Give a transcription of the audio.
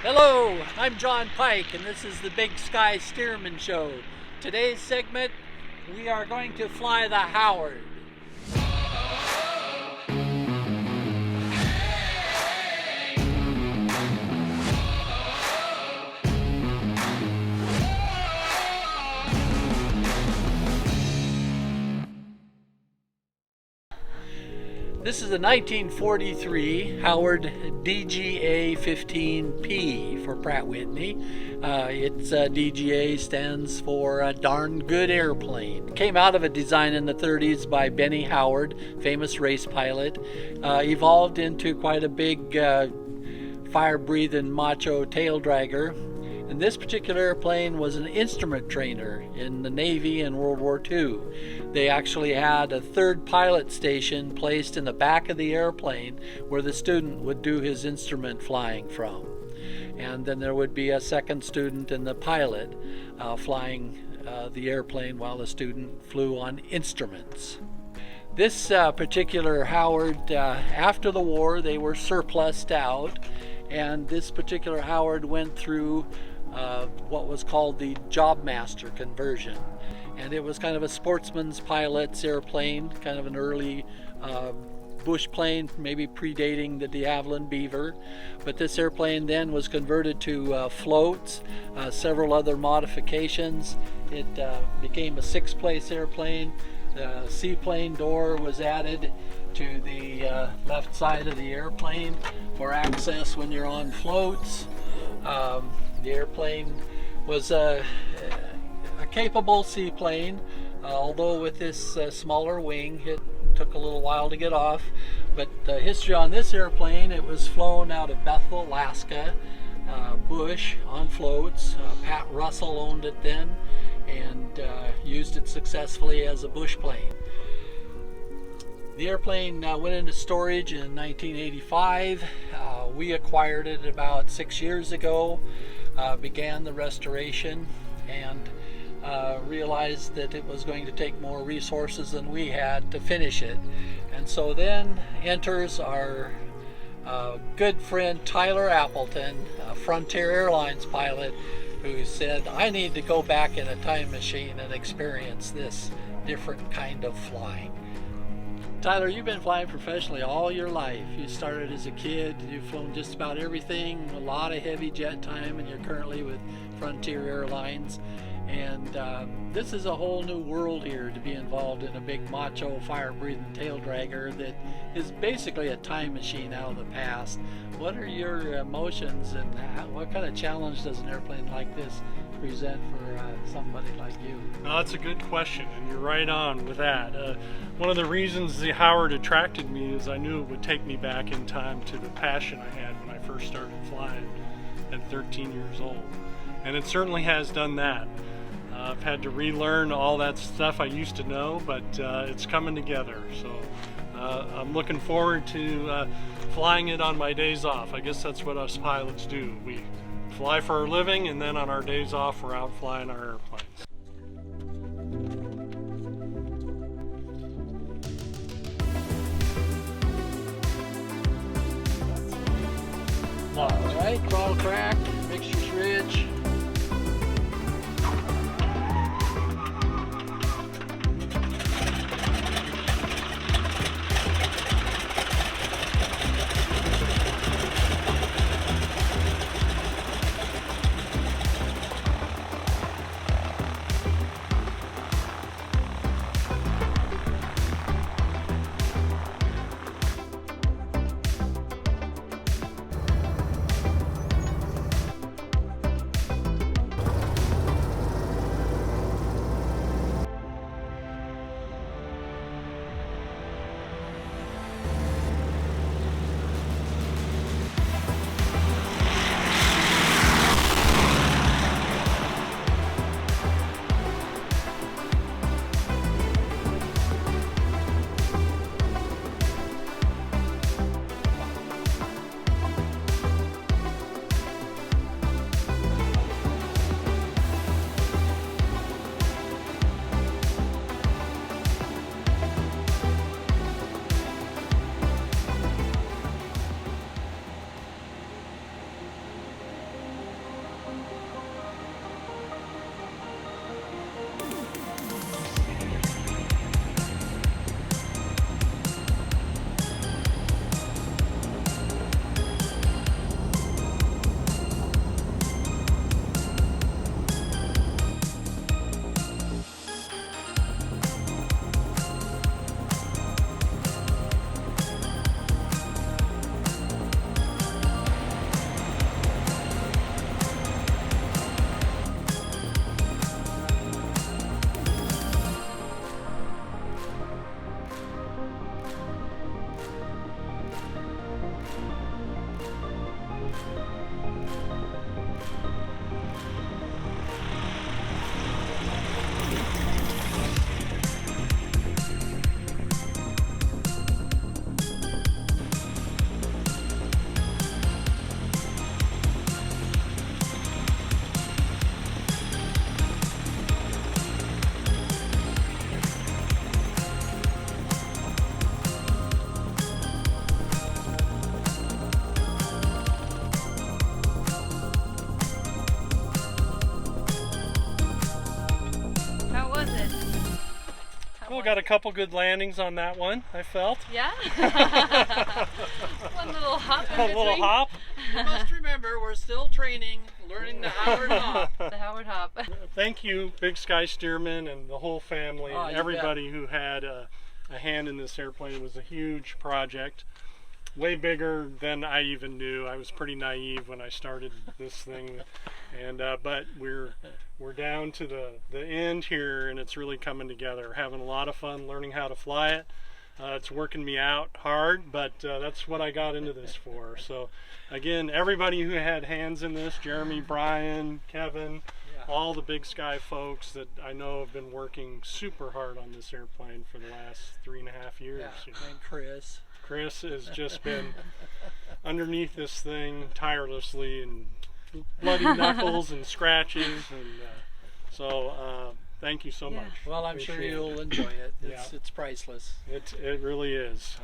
Hello, I'm John Pike and this is the Big Sky Stearman Show. Today's segment, we are going to fly the Howard. This is a 1943 Howard DGA P15 for Pratt Whitney. Its DGA stands for a darn good airplane. Came out of a design in the 30s by Benny Howard, famous race pilot. Evolved into quite a big fire-breathing macho tail dragger. And this particular airplane was an instrument trainer in the Navy in World War II. They actually had a third pilot station placed in the back of the airplane where the student would do his instrument flying from. And then there would be a second student and the pilot flying the airplane while the student flew on instruments. This particular Howard, after the war, they were surplused out, and this particular Howard went through what was called the Job Master conversion. And it was kind of a sportsman's pilot's airplane, kind of an early bush plane, maybe predating the de Havilland Beaver. But this airplane then was converted to floats, several other modifications. It became a six-place airplane. The seaplane door was added to the left side of the airplane for access when you're on floats. The airplane was a capable seaplane, although with this smaller wing it took a little while to get off. But the history on this airplane, it was flown out of Bethel, Alaska, bush on floats. Pat Russell owned it then and used it successfully as a bush plane. The airplane went into storage in 1985. We acquired it about 6 years ago, began the restoration, and realized that it was going to take more resources than we had to finish it. And so then enters our good friend Tyler Appleton, a Frontier Airlines pilot, who said, I need to go back in a time machine and experience this different kind of flying. Tyler, you've been flying professionally all your life. You started as a kid, you've flown just about everything, a lot of heavy jet time, and you're currently with Frontier Airlines. And this is a whole new world here to be involved in a big macho fire-breathing tail dragger that is basically a time machine out of the past. What are your emotions, and what kind of challenge does an airplane like this present for somebody like you? No, that's a good question, and you're right on with that. One of the reasons the Howard attracted me is I knew it would take me back in time to the passion I had when I first started flying at 13 years old. And it certainly has done that. I've had to relearn all that stuff I used to know, but it's coming together. So I'm looking forward to flying it on my days off. I guess that's what us pilots do. We fly for our living, and then on our days off, we're out flying our airplanes. All right, throttle cracked, mixture's rich. cool. Got a couple good landings on that one, I felt. Yeah? One little hop in A between. little hop. You must remember, we're still training, learning the Howard hop. The Howard hop. Thank you, Big Sky Stearman and the whole family, Oh, and you everybody who had a hand in this airplane. It was a huge project, way bigger than I even knew. I was pretty naive when I started this thing, and but we're down to the end here, and it's really coming together. We're having a lot of fun learning how to fly it. It's working me out hard, but that's what I got into this for. So again, everybody who had hands in this, Jeremy, Brian, Kevin, all the Big Sky folks that I know have been working super hard on this airplane for the last 3.5 years. You know. And Chris. Chris has just been underneath this thing tirelessly, and bloody knuckles and scratches, and so thank you so much. Well, I'm sure Appreciate you'll it. enjoy it. Yeah. It's priceless. It really is.